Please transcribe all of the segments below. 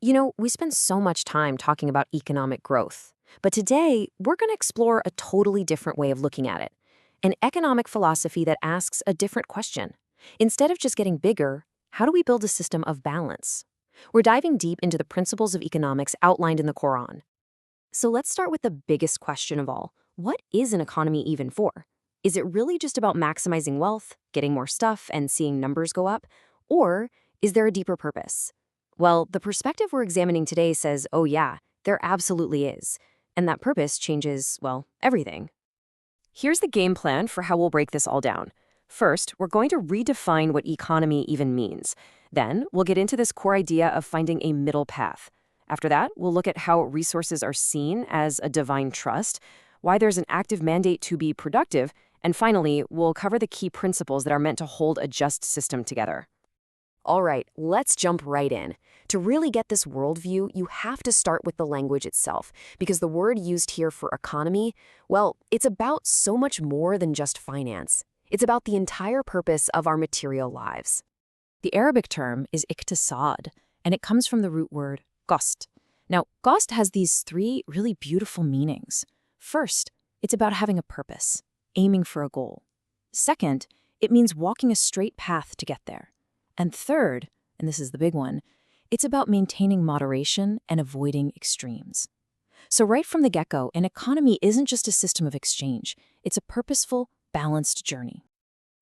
We spend so much time talking about economic growth, but today we're going to explore a totally different way of looking at it, an economic philosophy that asks a different question. Instead of just getting bigger, how do we build a system of balance? We're diving deep into the principles of economics outlined in the Quran. So let's start with the biggest question of all. What is an economy even for? Is it really just about maximizing wealth, getting more stuff, and seeing numbers go up? Or is there a deeper purpose? Well, the perspective we're examining today says, oh yeah, there absolutely is. And that purpose changes, well, everything. Here's the game plan for how we'll break this all down. First, we're going to redefine what economy even means. Then, we'll get into this core idea of finding a middle path. After that, we'll look at how resources are seen as a divine trust, why there's an active mandate to be productive, and finally, we'll cover the key principles that are meant to hold a just system together. All right, let's jump right in. To really get this worldview, you have to start with the language itself, because the word used here for economy, well, it's about so much more than just finance. It's about the entire purpose of our material lives. The Arabic term is iqtisād, and it comes from the root word qasd. Now, qasd has these three really beautiful meanings. First, it's about having a purpose, aiming for a goal. Second, it means walking a straight path to get there. And third, and this is the big one, it's about maintaining moderation and avoiding extremes. So right from the get-go, an economy isn't just a system of exchange. It's a purposeful, balanced journey.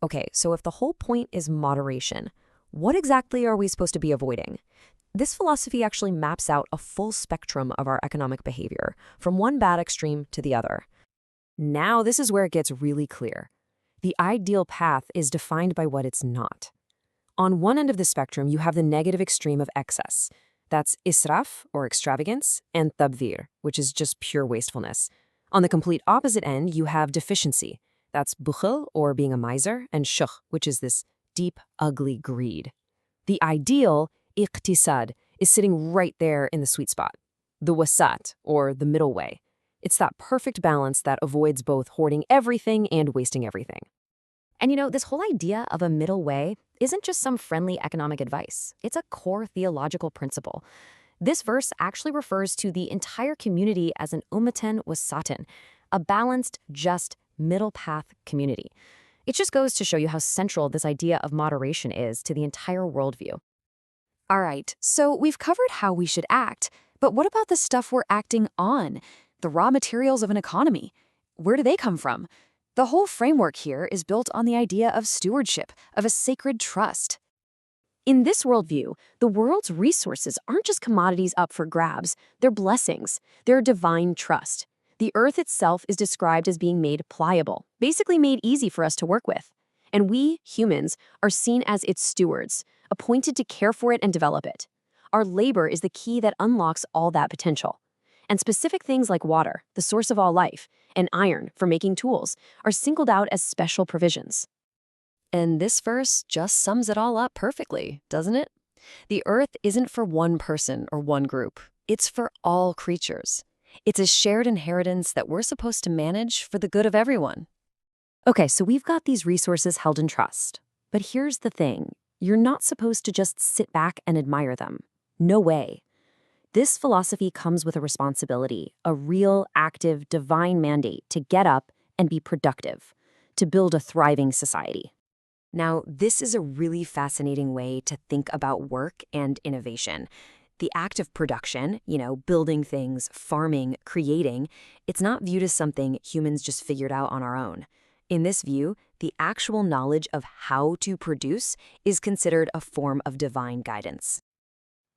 Okay, so if the whole point is moderation, what exactly are we supposed to be avoiding? This philosophy actually maps out a full spectrum of our economic behavior, from one bad extreme to the other. Now, this is where it gets really clear. The ideal path is defined by what it's not. On one end of the spectrum, you have the negative extreme of excess. That's israf, or extravagance, and tabdhir, which is just pure wastefulness. On the complete opposite end, you have deficiency. That's bukhil, or being a miser, and shukh, which is this deep, ugly greed. The ideal, iqtisād, is sitting right there in the sweet spot. The wasat, or the middle way. It's that perfect balance that avoids both hoarding everything and wasting everything. And this whole idea of a middle way isn't just some friendly economic advice. It's a core theological principle. This verse actually refers to the entire community as an ummatan wasatan, a balanced, just, middle path community. It just goes to show you how central this idea of moderation is to the entire worldview. All right, so we've covered how we should act, but what about the stuff we're acting on? The raw materials of an economy? Where do they come from? The whole framework here is built on the idea of stewardship, of a sacred trust. In this worldview, the world's resources aren't just commodities up for grabs, they're blessings, they're divine trust. The earth itself is described as being made pliable, basically made easy for us to work with. And we, humans, are seen as its stewards, appointed to care for it and develop it. Our labor is the key that unlocks all that potential. And specific things like water, the source of all life, and iron for making tools are singled out as special provisions. And this verse just sums it all up perfectly, doesn't it? The earth isn't for one person or one group. It's for all creatures. It's a shared inheritance that we're supposed to manage for the good of everyone. Okay, so we've got these resources held in trust. But here's the thing. You're not supposed to just sit back and admire them. No way. This philosophy comes with a responsibility, a real, active, divine mandate to get up and be productive, to build a thriving society. Now, this is a really fascinating way to think about work and innovation. The act of production, building things, farming, creating, it's not viewed as something humans just figured out on our own. In this view, the actual knowledge of how to produce is considered a form of divine guidance.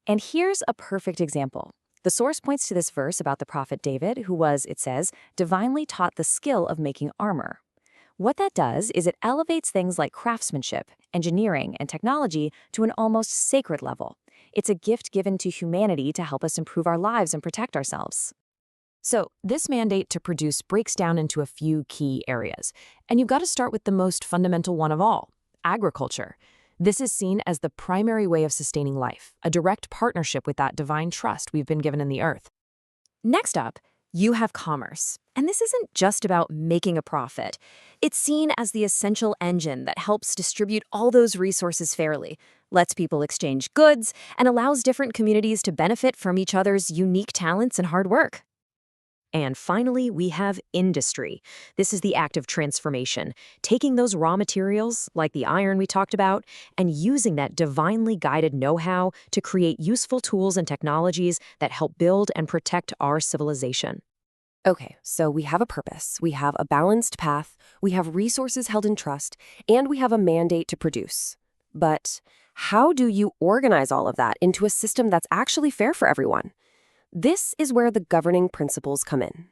And here's a perfect example. The source points to this verse about the prophet David, who was, it says, divinely taught the skill of making armor. What that does is it elevates things like craftsmanship, engineering, and technology to an almost sacred level. It's a gift given to humanity to help us improve our lives and protect ourselves. So this mandate to produce breaks down into a few key areas. And you've got to start with the most fundamental one of all, agriculture. This is seen as the primary way of sustaining life, a direct partnership with that divine trust we've been given in the earth. Next up, You have commerce. And this isn't just about making a profit. It's seen as the essential engine that helps distribute all those resources fairly, lets people exchange goods, and allows different communities to benefit from each other's unique talents and hard work. And finally, we have industry. This is the act of transformation, taking those raw materials, like the iron we talked about, and using that divinely guided know-how to create useful tools and technologies that help build and protect our civilization. Okay, so we have a purpose, we have a balanced path, we have resources held in trust, and we have a mandate to produce. But how do you organize all of that into a system that's actually fair for everyone? This is where the governing principles come in.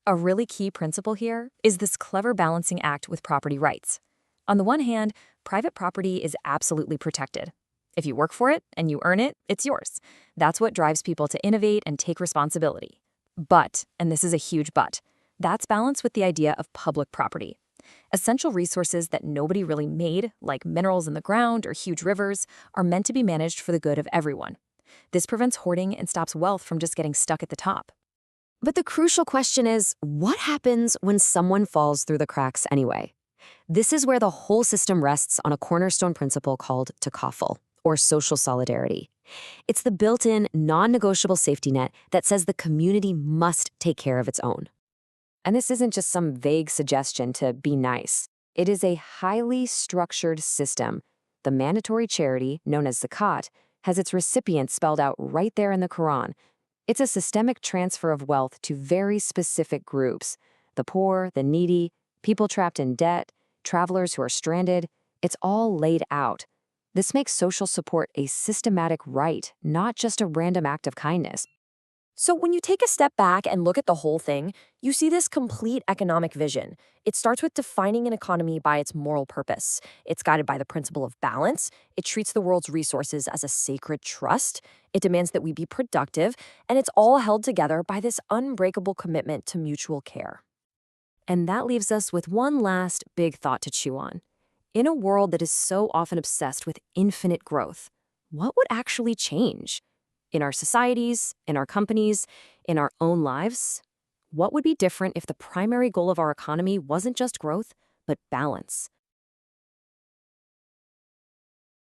A really key principle here is this clever balancing act with property rights. On the one hand, private property is absolutely protected. If you work for it and you earn it, it's yours. That's what drives people to innovate and take responsibility. But, and this is a huge but, that's balanced with the idea of public property. Essential resources that nobody really made, like minerals in the ground or huge rivers, are meant to be managed for the good of everyone. This prevents hoarding and stops wealth from just getting stuck at the top. But the crucial question is, what happens when someone falls through the cracks anyway? This is where the whole system rests on a cornerstone principle called takaful, or social solidarity. It's the built-in, non-negotiable safety net that says the community must take care of its own. And this isn't just some vague suggestion to be nice. It is a highly structured system. The mandatory charity, known as zakat, has its recipient spelled out right there in the Quran. It's a systemic transfer of wealth to very specific groups: the poor, the needy, people trapped in debt, travelers who are stranded. It's all laid out. This makes social support a systematic right, not just a random act of kindness. So when you take a step back and look at the whole thing, you see this complete economic vision. It starts with defining an economy by its moral purpose. It's guided by the principle of balance. It treats the world's resources as a sacred trust. It demands that we be productive. And it's all held together by this unbreakable commitment to mutual care. And that leaves us with one last big thought to chew on. In a world that is so often obsessed with infinite growth, what would actually change? In our societies, in our companies, in our own lives? What would be different if the primary goal of our economy wasn't just growth, but balance?